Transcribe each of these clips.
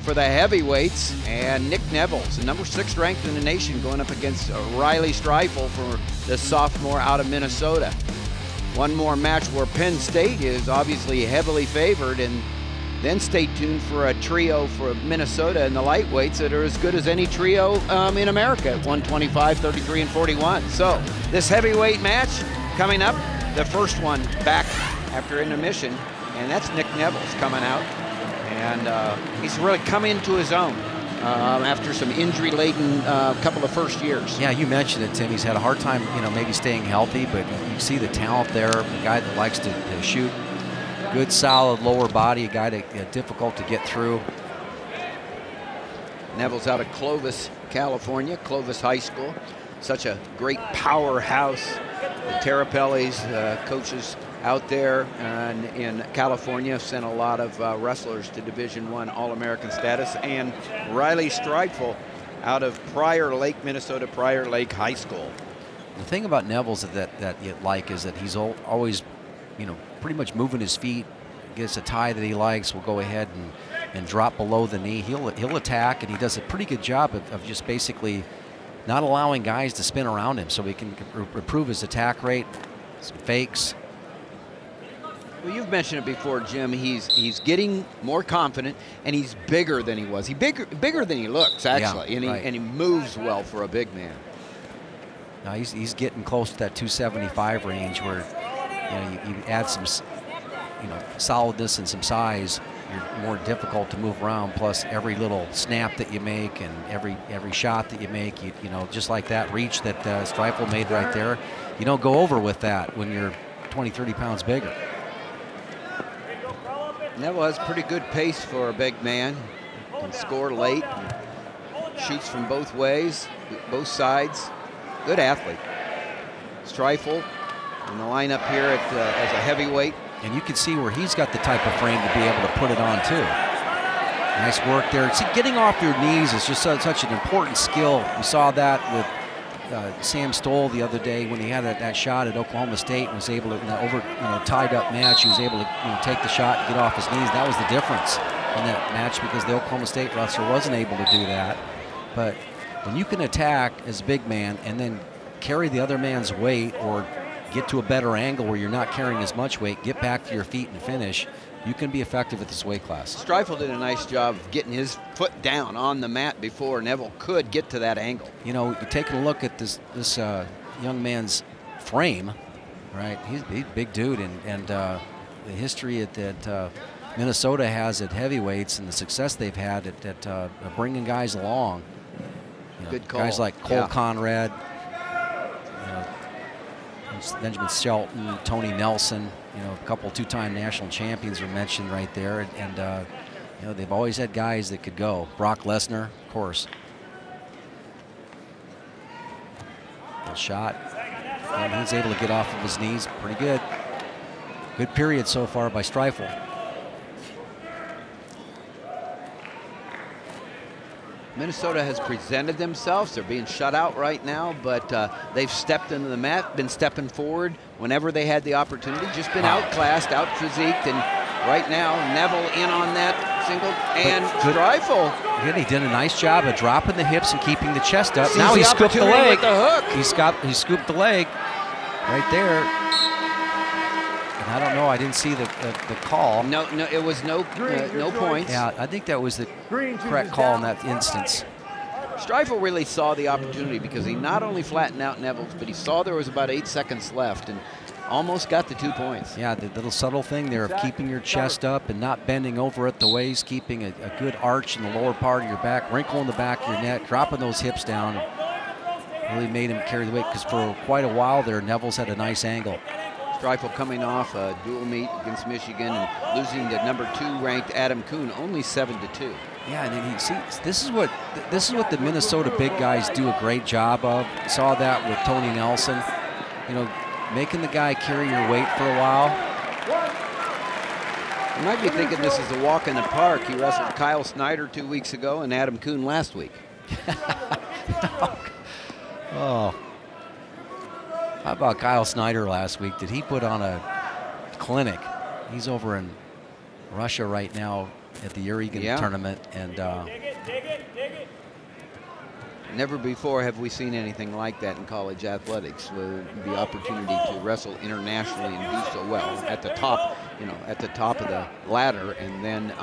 For the heavyweights, and Nick Nevills, the #6 ranked in the nation, going up against Rylee Streifel for the sophomore out of Minnesota. One more match where Penn State is obviously heavily favored, and then stay tuned for a trio for Minnesota in the lightweights that are as good as any trio in America at 125, 33, and 41. So this heavyweight match coming up, the first one back after intermission, and that's Nick Nevills coming out. And he's really come into his own after some injury-laden couple of first years. Yeah, you mentioned it, Tim. He's had a hard time, maybe staying healthy, but you see the talent there. A guy that likes to shoot. Good, solid lower body. A guy that difficult to get through. Nevills out of Clovis, California, Clovis High School. Such a great powerhouse. The Terrapellis, coaches out there in California, sent a lot of wrestlers to Division I All-American status. And Rylee Streifel out of Prior Lake, Minnesota, Prior Lake High School. The thing about Nevills that you like is that he's always, pretty much moving his feet. Gets a tie that he likes, will go ahead and drop below the knee. He'll attack, and he does a pretty good job of just basically not allowing guys to spin around him, so he can improve his attack rate. Some fakes. Well, you've mentioned it before, Jim. He's getting more confident, and he's bigger than he was. He's bigger than he looks, actually, yeah, and he moves well for a big man. Now he's getting close to that 275 range, where you add some solidness and some size. You're more difficult to move around. Plus, every little snap that you make and every shot that you make, just like that reach that Streifel made right there, you don't go over with that when you're 20, 30 pounds bigger. Neville has pretty good pace for a big man. Can score late, shoots from both ways, both sides. Good athlete. Streifel in the lineup here as a heavyweight. And you can see where he's got the type of frame to be able to put it on too. Nice work there. See, getting off your knees is just such an important skill. We saw that with Sam Stoll the other day when he had that shot at Oklahoma State and was able to, tied up match, he was able to take the shot and get off his knees. That was the difference in that match, because the Oklahoma State wrestler wasn't able to do that. But when you can attack as a big man and then carry the other man's weight, or get to a better angle where you're not carrying as much weight, get back to your feet and finish, you can be effective at this weight class. Streifel did a nice job of getting his foot down on the mat before Neville could get to that angle. You're taking a look at this young man's frame, right? He's a big dude, and the history that Minnesota has at heavyweights and the success they've had at bringing guys along. Good call. Guys like Cole Conrad, Benjamin Shelton, Tony Nelson, a couple two-time national champions are mentioned right there, and they've always had guys that could go. Brock Lesnar, of course. Good shot, and he's able to get off of his knees. Pretty good. Good period so far by Streifel. Minnesota has presented themselves. They're being shut out right now, but they've stepped into the mat, been stepping forward whenever they had the opportunity, just been outclassed, out-physiqued, and right now Neville in on that single, and Streifel. Yeah, he did a nice job of dropping the hips and keeping the chest up. Now he scooped the leg. With the hook. He scooped the leg right there. And I don't know, I didn't see the call. No, it was no points. Yeah, I think that was the correct call in that instance. Streifel really saw the opportunity, because he not only flattened out Nevills, but he saw there was about 8 seconds left and almost got the 2 points. Yeah, the little subtle thing there of keeping your chest up and not bending over at the waist, keeping a good arch in the lower part of your back, wrinkle in the back of your neck, dropping those hips down, really made him carry the weight, because for quite a while there, Nevills had a nice angle. Streifel coming off a dual meet against Michigan and losing to #2 ranked Adam Kuhn, only 7-2. Yeah, and then this is what the Minnesota big guys do a great job of. Saw that with Tony Nelson, making the guy carry your weight for a while. You might be thinking this is a walk in the park. He wrestled Kyle Snyder 2 weeks ago and Adam Kuhn last week. Oh. How about Kyle Snyder last week? Did he put on a clinic? He's over in Russia right now at the Eregan tournament, and never before have we seen anything like that in college athletics, with the opportunity to wrestle internationally and do so well at the top, at the top of the ladder, and then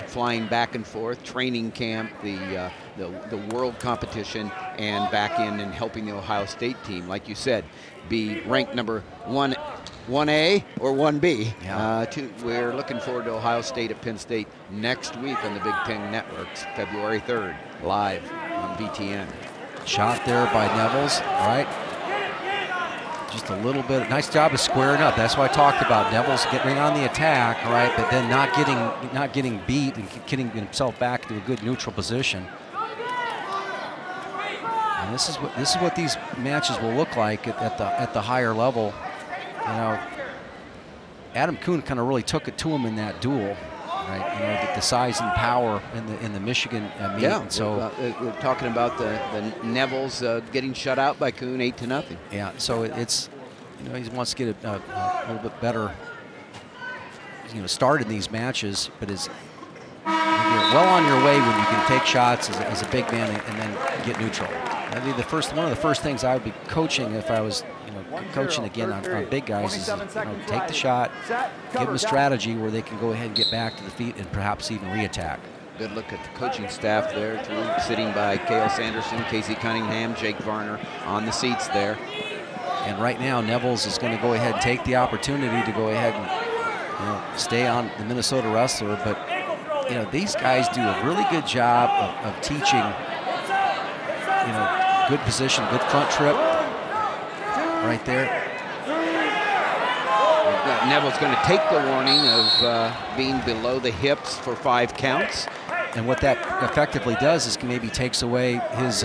flying back and forth, training camp, the world competition, and back in and helping the Ohio State team, like you said, be ranked number 1A or 1B. Yeah. We're looking forward to Ohio State at Penn State next week on the Big Ten Networks, February 3rd, live on BTN. Shot there by Nevills, all right? Just a little bit, nice job of squaring up. That's what I talked about. Nevills getting on the attack, all right, but then not getting beat and getting himself back to a good neutral position. And this is what these matches will look like at the higher level. Adam Kuhn kind of really took it to him in that duel, right? The size and power in the Michigan meet. Yeah. And so we're talking about the Nevills getting shut out by Kuhn 8-0. Yeah. So it's he wants to get a little bit better start in these matches, but you're well on your way when you can take shots as a big man and then get neutral. That'd be one of the first things I would be coaching if I was coaching again on big guys is take the shot, give them a strategy where they can go ahead and get back to the feet and perhaps even re-attack. Good look at the coaching staff there, too, sitting by Cale Sanderson, Casey Cunningham, Jake Varner on the seats there. And right now, Nevills is going to go ahead and take the opportunity to go ahead and stay on the Minnesota wrestler. But these guys do a really good job of teaching. Good position, good front trip, right there. Neville's going to take the warning of being below the hips for 5 counts. And what that effectively does is maybe takes away his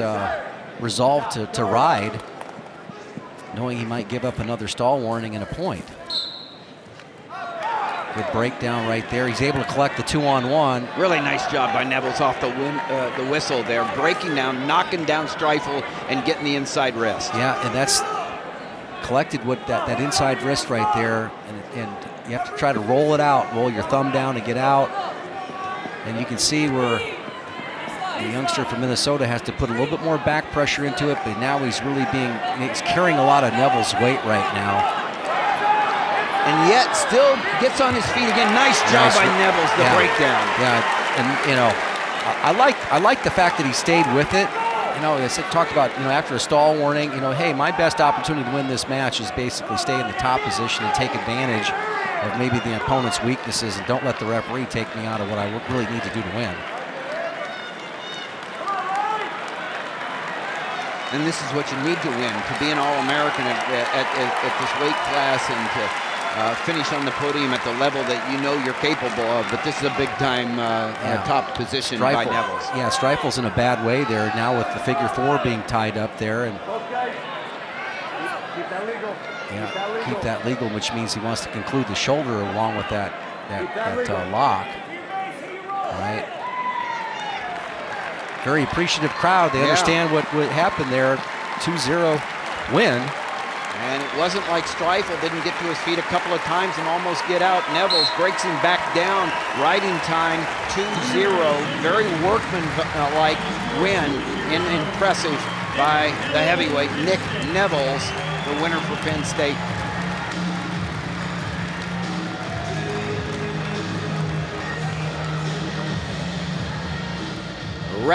resolve to ride, knowing he might give up another stall warning and a point. Good breakdown right there. He's able to collect the 2-on-1. Really nice job by Nevills off the whistle there, breaking down, knocking down Streifel, and getting the inside wrist. Yeah, and that's collected with that inside wrist right there, and you have to try to roll it out, roll your thumb down to get out. And you can see where the youngster from Minnesota has to put a little bit more back pressure into it, but now he's carrying a lot of Nevills' weight right now. And yet still gets on his feet again. Nice job by Nevills, the breakdown. Yeah, and I like the fact that he stayed with it. I talked about after a stall warning, hey, my best opportunity to win this match is basically stay in the top position and take advantage of maybe the opponent's weaknesses, and don't let the referee take me out of what I really need to do to win. And this is what you need to win, to be an All-American at this weight class, and to finish on the podium at the level that you're capable of. But this is a big-time top position by Nevills. Yeah, Streifel's in a bad way there now with the figure 4 being tied up there. And keep that legal, which means he wants to conclude the shoulder along with that lock. All right. Very appreciative crowd. They understand what happened there. 2-0 win. And it wasn't like Streifel didn't get to his feet a couple of times and almost get out. Nevills breaks him back down. Riding time 2-0. Very workman-like win. Impressive by the heavyweight Nick Nevills, the winner for Penn State.